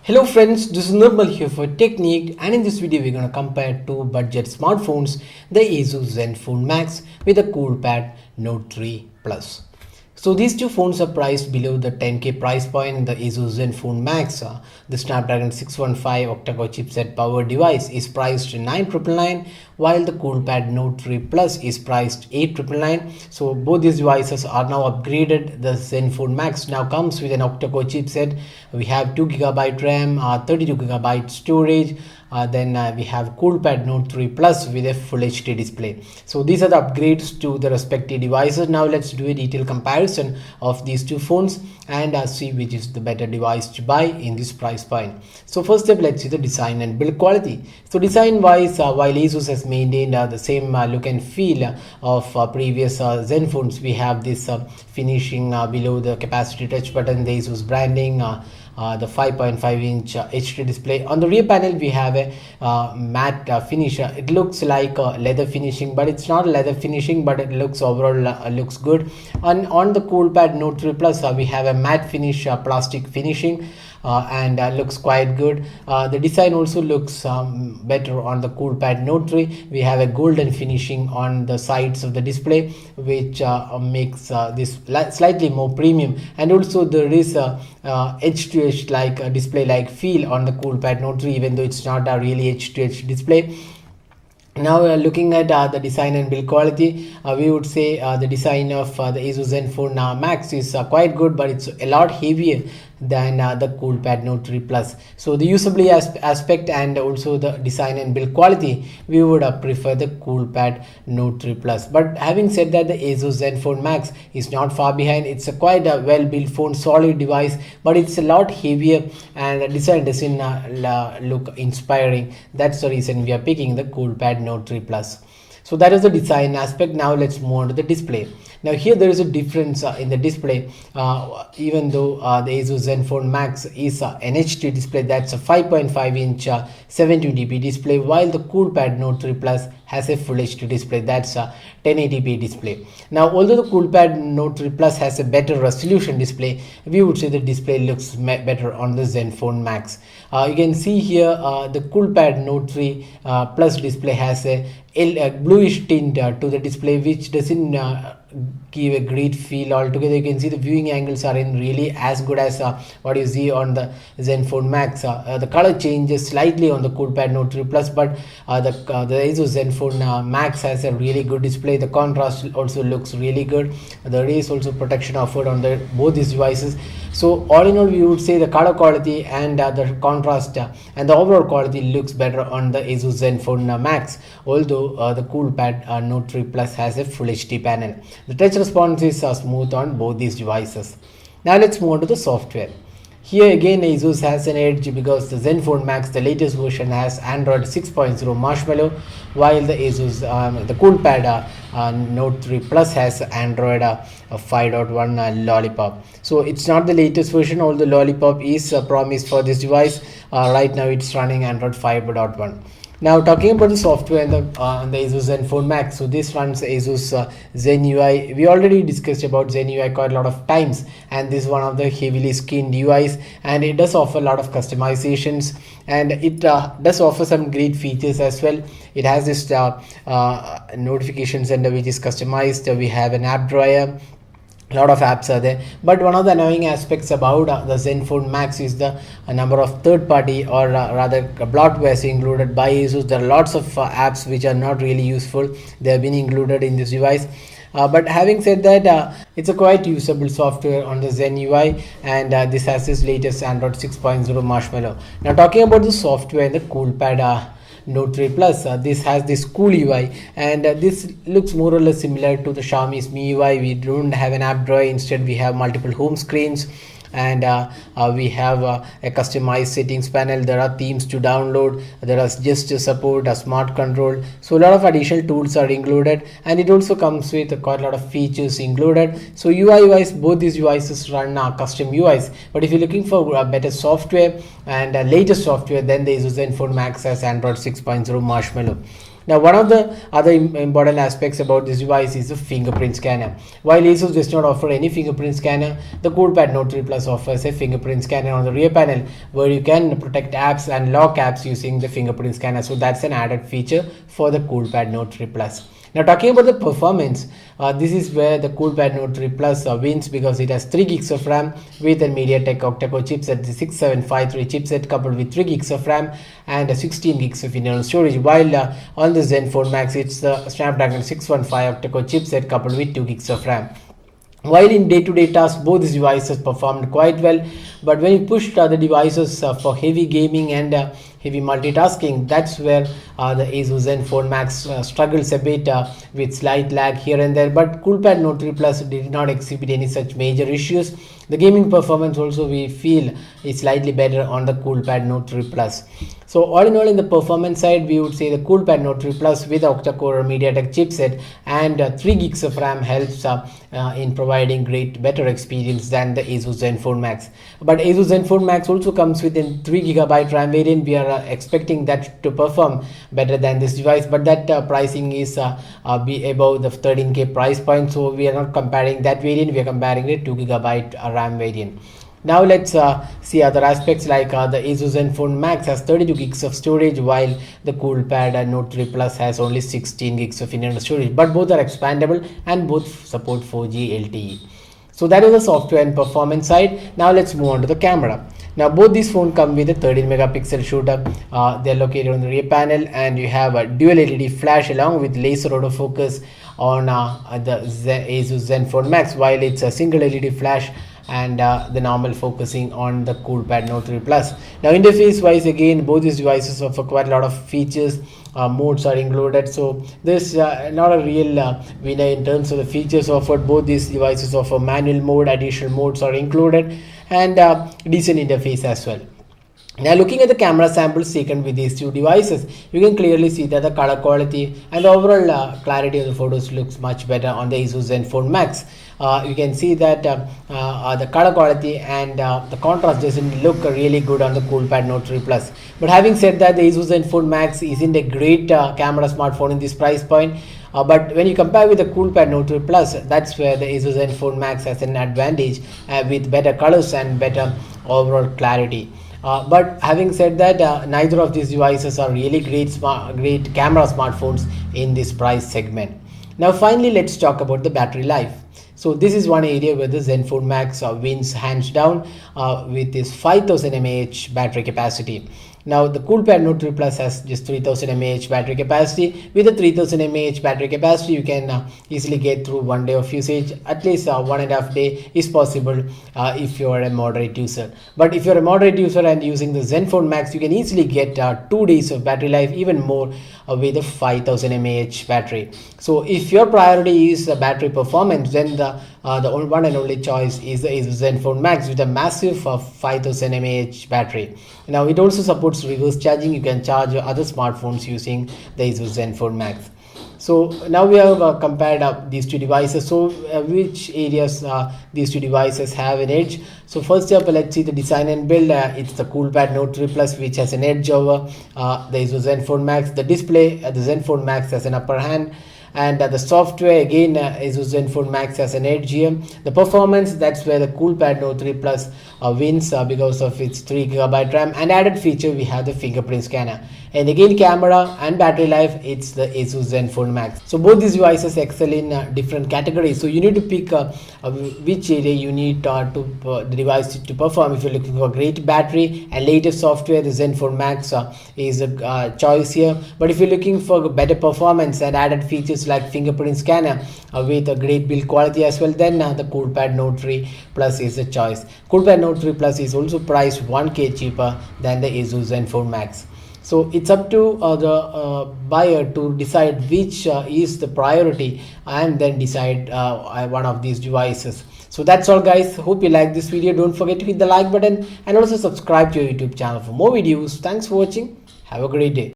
Hello friends, this is Nirmal here for Technique, and in this video we're going to compare two budget smartphones, the ASUS Zenfone Max with the Coolpad Note 3 Plus. So these two phones are priced below the 10k price point. The ASUS Zenfone Max, the Snapdragon 615 octa-core chipset powered device is priced 9,999, while the Coolpad Note 3 Plus is priced 8,999. So both these devices are now upgraded. The Zenfone Max now comes with an octa-core chipset. We have 2GB RAM, 32GB storage. Then we have Coolpad Note 3 Plus with a Full HD display. So these are the upgrades to the respective devices. Now let's do a detailed comparison of these two phones and see which is the better device to buy in this price point. So first step, let's see the design and build quality. So design wise, while ASUS has maintained the same look and feel of previous Zenphones, we have this finishing below the capacitive touch button, the ASUS branding, the 5.5-inch HD display. On the rear panel we have a matte finish. It looks like leather finishing, but it's not leather finishing, but it looks overall looks good. And on the Coolpad Note 3 Plus we have a matte finish, plastic finishing, and looks quite good. The design also looks better on the Coolpad Note 3. We have a golden finishing on the sides of the display, which makes this slightly more premium, and also there is a edge to edge like display like feel on the Coolpad Note 3, even though it's not a really edge to edge display. Now looking at the design and build quality, we would say the design of the ASUS Zenfone Max is quite good, but it's a lot heavier than the Coolpad Note 3 Plus. So the usability aspect and also the design and build quality, we would prefer the Coolpad Note 3 Plus. But having said that, the ASUS Zenfone Max is not far behind. It's a quite a well built phone, solid device, but it's a lot heavier and the design doesn't look inspiring. That's the reason we are picking the Coolpad Note 3 Plus. So that is the design aspect. Now let's move on to the display. Now here there is a difference in the display. Even though the ASUS Zenfone Max is an HD display, that's a 5.5-inch 720p display, while the Coolpad Note 3 Plus has a Full HD display, that's a 1080p display. Now although the Coolpad Note 3 Plus has a better resolution display, we would say the display looks better on the Zenfone Max. You can see here the Coolpad Note 3 Plus display has a bluish tint to the display, which doesn't give a great feel altogether. You can see the viewing angles are in really as good as what you see on the Zenfone Max. The color changes slightly on the Coolpad Note 3 Plus, but the ASUS Zenfone Max has a really good display. The contrast also looks really good. There is also protection offered on both these devices. So all in all, we would say the color quality and the contrast and the overall quality looks better on the ASUS Zenfone Max, although the Coolpad Note 3 Plus has a Full HD panel. The touch response is smooth on both these devices. Now let's move on to the software. Here again ASUS has an edge because the Zenfone Max, the latest version, has Android 6.0 Marshmallow, while the ASUS the Coolpad Note 3 Plus has Android 5.1 Lollipop. So it's not the latest version, although Lollipop is promised for this device. Right now it's running Android 5.1. Now talking about the software and the ASUS Zenfone Max, so this runs ASUS Zen UI. We already discussed about Zen UI quite a lot of times, and this is one of the heavily skinned UIs, and it does offer a lot of customizations, and it does offer some great features as well. It has this notification center which is customized. We have an app drawer. A lot of apps are there, but one of the annoying aspects about the Zenfone Max is the number of third-party or rather bloatwares included by ASUS. There are lots of apps which are not really useful. They have been included in this device. But having said that, it's a quite usable software on the Zen UI, and this has this latest Android 6.0 Marshmallow. Now talking about the software and the Coolpad Note 3 Plus, this has this cool UI, and this looks more or less similar to the Xiaomi's MIUI. We don't have an app drawer, instead we have multiple home screens, and we have a customized settings panel. There are themes to download, there is gesture support, a smart control, so a lot of additional tools are included, and it also comes with quite a lot of features included. So UI wise, both these devices run custom UIs, but if you're looking for better software and latest software, then the ASUS Zenfone Max has Android 6.0 Marshmallow. Now, one of the other important aspects about this device is the fingerprint scanner. While ASUS does not offer any fingerprint scanner, the Coolpad Note 3 Plus offers a fingerprint scanner on the rear panel where you can protect apps and lock apps using the fingerprint scanner. So that's an added feature for the Coolpad Note 3 Plus. Now, talking about the performance, this is where the Coolpad Note 3 Plus wins because it has 3 gigs of RAM with a MediaTek octa-core chipset, the 6753 chipset coupled with 3 gigs of RAM and 16 gigs of internal storage. While on the Zenfone Max, it's the Snapdragon 615 octa-core chipset coupled with 2 gigs of RAM. While in day-to-day tasks, both these devices performed quite well, but when you push the devices for heavy gaming and heavy multitasking, that's where the ASUS Zenfone Max struggles a bit with slight lag here and there. But Coolpad Note 3 Plus did not exhibit any such major issues. The gaming performance also we feel is slightly better on the Coolpad Note 3 Plus. So all in all, in the performance side, we would say the Coolpad Note 3 Plus with octa-core MediaTek chipset and 3 gigs of RAM helps in providing better experience than the ASUS Zenfone Max. But ASUS Zenfone Max also comes with a 3 GB RAM variant. We are expecting that to perform better than this device, but that pricing is be above the 13K price point. So we are not comparing that variant. We are comparing the 2 GB RAM variant. Now let's see other aspects like the ASUS Zenfone Max has 32 gigs of storage while the Coolpad Note 3 Plus has only 16 gigs of internal storage, but both are expandable and both support 4G LTE. So that is the software and performance side. Now let's move on to the camera. Now both these phones come with a 13 megapixel shooter. They're located on the rear panel and you have a dual LED flash along with laser autofocus on the ASUS Zenfone Max, while it's a single LED flash and the normal focusing on the Coolpad Note 3 Plus. Now interface wise, again both these devices offer quite a lot of features. Modes are included, so there's not a real winner in terms of the features offered. Both these devices offer manual mode, additional modes are included, and decent interface as well. Now looking at the camera samples taken with these two devices, you can clearly see that the color quality and overall clarity of the photos looks much better on the ASUS Zenfone Max. You can see that the color quality and the contrast doesn't look really good on the Coolpad Note 3 Plus. But having said that, the ASUS Zenfone Max isn't a great camera smartphone in this price point. But when you compare with the Coolpad Note 3 Plus, that's where the ASUS Zenfone Max has an advantage with better colors and better overall clarity. But having said that, neither of these devices are really great camera smartphones in this price segment. Now finally, let's talk about the battery life. So this is one area where the Zenfone Max wins hands down with its 5000 mAh battery capacity. Now the Coolpad Note 3 Plus has just 3000 mAh battery capacity. With a 3000 mAh battery capacity, you can easily get through 1 day of usage. At least 1.5 days is possible if you are a moderate user. But if you're a moderate user and using the Zenfone Max, you can easily get 2 days of battery life, even more with a 5000 mAh battery. So if your priority is battery performance, then the one and only choice is the ASUS Zenfone Max with a massive 5000 mAh battery. Now it also supports reverse charging. You can charge your other smartphones using the ASUS Zenfone Max. So now we have compared these two devices. So which areas these two devices have an edge? So first up, let's see the design and build. It's the Coolpad Note 3 Plus which has an edge over the ASUS Zenfone Max. The display, the Zenfone Max has an upper hand. And the software, again ASUS Zenfone Max has an edge here. The performance, that's where the Coolpad Note 3 Plus wins because of its 3 GB RAM, and added feature we have the fingerprint scanner. And again, camera and battery life, it's the ASUS Zenfone Max. So both these devices excel in different categories. So you need to pick which area you need the device to perform. If you're looking for great battery and latest software, the Zenfone Max is a choice here. But if you're looking for better performance and added features like fingerprint scanner with a great build quality as well, then the Coolpad Note 3 Plus is a choice. Coolpad Note 3 Plus is also priced 1K cheaper than the ASUS Zenfone Max. So it's up to the buyer to decide which is the priority and then decide one of these devices. So that's all guys. Hope you like this video. Don't forget to hit the like button and also subscribe to your YouTube channel for more videos. Thanks for watching. Have a great day.